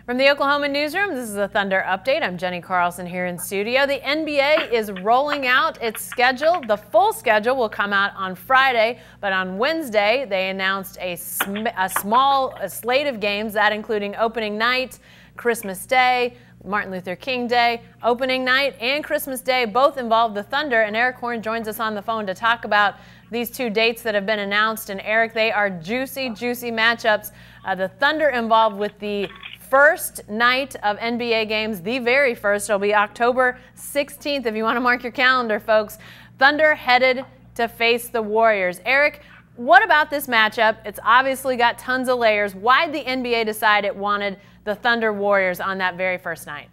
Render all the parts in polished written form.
From the Oklahoman newsroom, this is a Thunder update. I'm Jenny Carlson here in studio. The NBA is rolling out its schedule. The full schedule will come out on Friday, but on Wednesday they announced a small slate of games, that including opening night, Christmas Day, Martin Luther King Day, opening night, and Christmas Day both involve the Thunder. And Eric Horn joins us on the phone to talk about these two dates that have been announced. And Eric, they are juicy, juicy matchups. The Thunder involved with the first night of NBA games, the very first. It'll be October 16th. If you want to mark your calendar, folks. Thunder headed to face the Warriors. Eric, what about this matchup? It's obviously got tons of layers. Why did the NBA decide it wanted the Thunder Warriors on that very first night?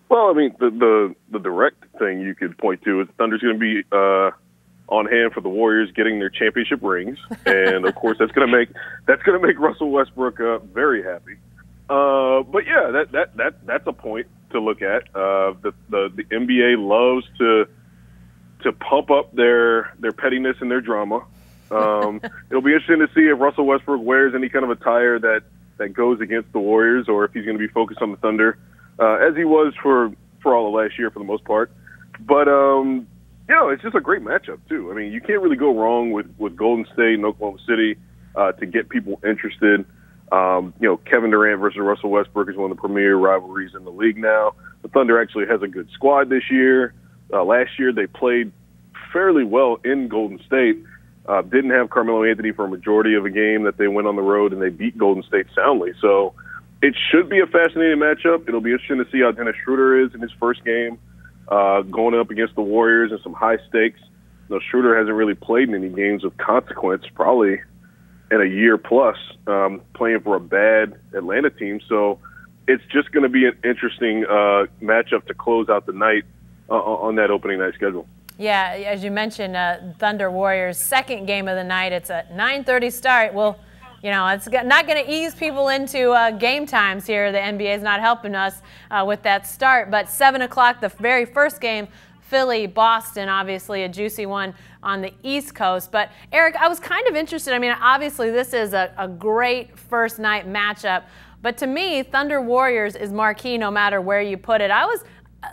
Well, I mean, the direct thing you could point to is Thunder's going to be on hand for the Warriors getting their championship rings, and of course that's going to make Russell Westbrook very happy. But yeah, that's a point to look at. The NBA loves to pump up their pettiness and their drama. It'll be interesting to see if Russell Westbrook wears any kind of attire that goes against the Warriors, or if he's going to be focused on the Thunder, as he was for all of last year for the most part. But it's just a great matchup too. I mean, you can't really go wrong with Golden State and Oklahoma City to get people interested. Kevin Durant versus Russell Westbrook is one of the premier rivalries in the league now. The Thunder actually has a good squad this year. Last year they played fairly well in Golden State. Didn't have Carmelo Anthony for a majority of a game that they went on the road, and they beat Golden State soundly. So it should be a fascinating matchup. It'll be interesting to see how Dennis Schroeder is in his first game, going up against the Warriors and some high stakes. Schroeder hasn't really played in any games of consequence, probably in a year plus, playing for a bad Atlanta team. So it's just going to be an interesting matchup to close out the night on that opening night schedule. Yeah, as you mentioned, Thunder Warriors, second game of the night. It's a 9:30 start. Well, it's not going to ease people into game times here. The NBA is not helping us with that start. But 7 o'clock, the very first game, Philly, Boston, obviously a juicy one on the East Coast. But, Eric, I was kind of interested. I mean, obviously this is a great first night matchup. But to me, Thunder Warriors is marquee no matter where you put it. I was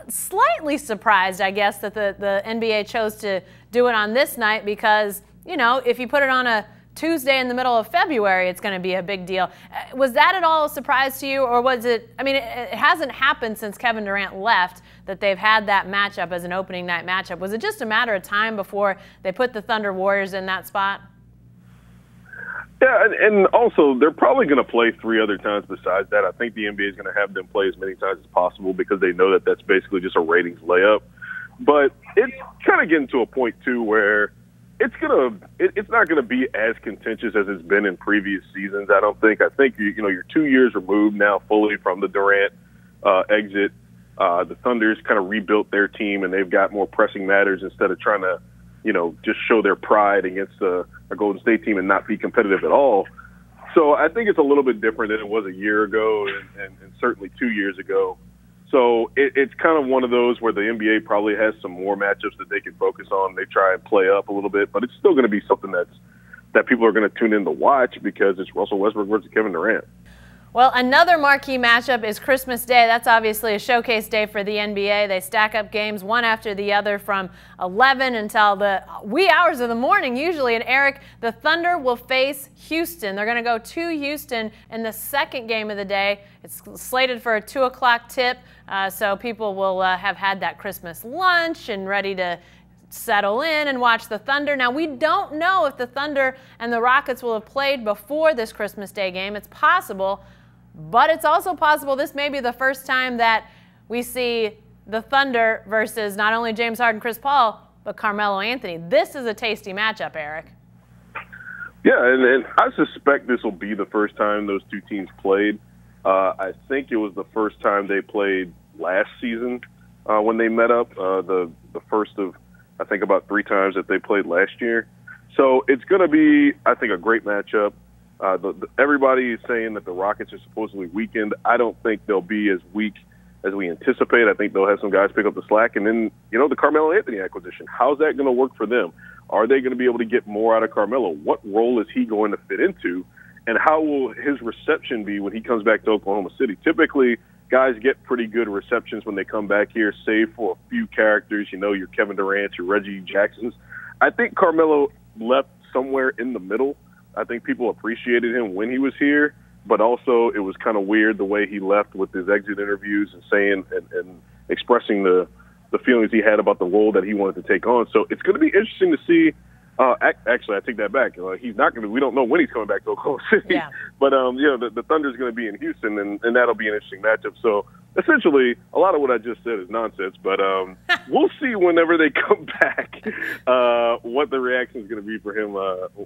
slightly surprised, I guess, that the NBA chose to do it on this night because, if you put it on a Tuesday in the middle of February, it's going to be a big deal. Was that at all a surprise to you, or was it? I mean, it hasn't happened since Kevin Durant left that they've had that matchup as an opening night matchup. Was it just a matter of time before they put the Thunder Warriors in that spot? Yeah, and also they're probably going to play 3 other times besides that. I think the NBA is going to have them play as many times as possible because they know that that's basically just a ratings layup. But it's kind of getting to a point too where it's not going to be as contentious as it's been in previous seasons. I don't think. I think you're 2 years removed now fully from the Durant exit. The Thunder's kind of rebuilt their team, and they've got more pressing matters instead of trying to just show their pride against a Golden State team and not be competitive at all. So I think it's a little bit different than it was a year ago and certainly 2 years ago. So it's kind of one of those where the NBA probably has some more matchups that they can focus on. They try and play up a little bit, but it's still going to be something that people are going to tune in to watch because it's Russell Westbrook versus Kevin Durant. Well, another marquee matchup is Christmas Day. That's obviously a showcase day for the NBA. They stack up games one after the other from 11 until the wee hours of the morning usually. And Eric, the Thunder will face Houston. They're going to go to Houston in the second game of the day. It's slated for a 2 o'clock tip, so people will have had that Christmas lunch and ready to settle in and watch the Thunder. Now, we don't know if the Thunder and the Rockets will have played before this Christmas Day game. It's possible. But it's also possible this may be the first time that we see the Thunder versus not only James Harden, Chris Paul, but Carmelo Anthony. This is a tasty matchup, Eric. Yeah, and I suspect this will be the first time those two teams played. I think it was the first time they played last season when they met up, the first of, I think, about 3 times that they played last year. So it's going to be, I think, a great matchup. Everybody is saying that the Rockets are supposedly weakened. I don't think they'll be as weak as we anticipate. I think they'll have some guys pick up the slack. And then, the Carmelo Anthony acquisition, how's that going to work for them? Are they going to be able to get more out of Carmelo? What role is he going to fit into? and how will his reception be when he comes back to Oklahoma City? Typically, guys get pretty good receptions when they come back here, save for a few characters, your Kevin Durant, your Reggie Jacksons. I think Carmelo left somewhere in the middle. I think people appreciated him when he was here, but also it was kind of weird the way he left with his exit interviews and saying and expressing the feelings he had about the role that he wanted to take on. So it's going to be interesting to see. Actually, I take that back. He's not going to. We don't know when he's coming back to Oklahoma City. Yeah. But the Thunder's going to be in Houston, and that'll be an interesting matchup. So essentially, a lot of what I just said is nonsense. But we'll see whenever they come back what the reaction is going to be for him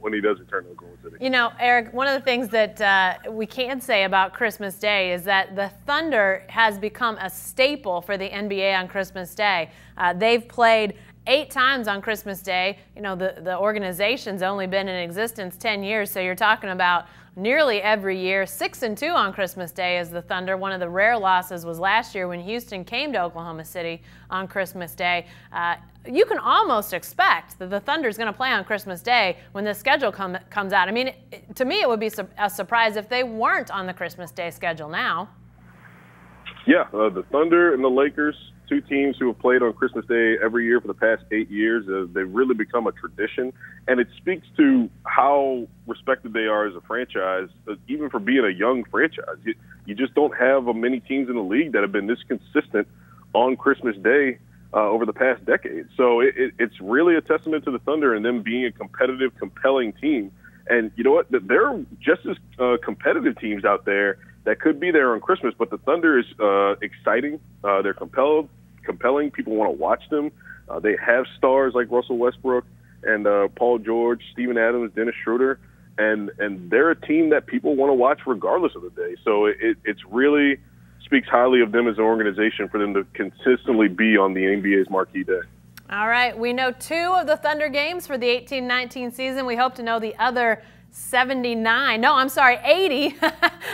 when he does return to Oklahoma City. Eric, one of the things that we can say about Christmas Day is that the Thunder has become a staple for the NBA on Christmas Day. They've played 8 times on Christmas Day. The organization's only been in existence 10 years, so you're talking about nearly every year. 6-2 on Christmas Day is the Thunder. One of the rare losses was last year when Houston came to Oklahoma City on Christmas Day. You can almost expect that the Thunder's going to play on Christmas Day when the schedule comes out. I mean, to me, it would be a surprise if they weren't on the Christmas Day schedule now. Yeah, the Thunder and the Lakers, 2 teams who have played on Christmas Day every year for the past 8 years. They've really become a tradition, and it speaks to how respected they are as a franchise, even for being a young franchise. You just don't have many teams in the league that have been this consistent on Christmas Day over the past decade. So it's really a testament to the Thunder and them being a competitive, compelling team. And you know what? There are just as competitive teams out there that could be there on Christmas, but the Thunder is exciting. They're compelling. People want to watch them. They have stars like Russell Westbrook and Paul George, Steven Adams, Dennis Schroeder, and they're a team that people want to watch regardless of the day. So it's really speaks highly of them as an organization for them to consistently be on the NBA's marquee day. All right, we know 2 of the Thunder games for the 18-19 season. We hope to know the other 79. No, I'm sorry, 80.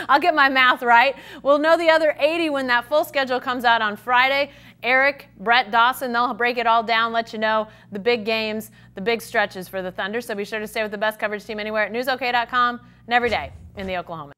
I'll get my math right. We'll know the other 80 when that full schedule comes out on Friday. Eric, Brett, Dawson, they'll break it all down, let you know the big games, the big stretches for the Thunder. So be sure to stay with the best coverage team anywhere at newsok.com and every day in the Oklahoman.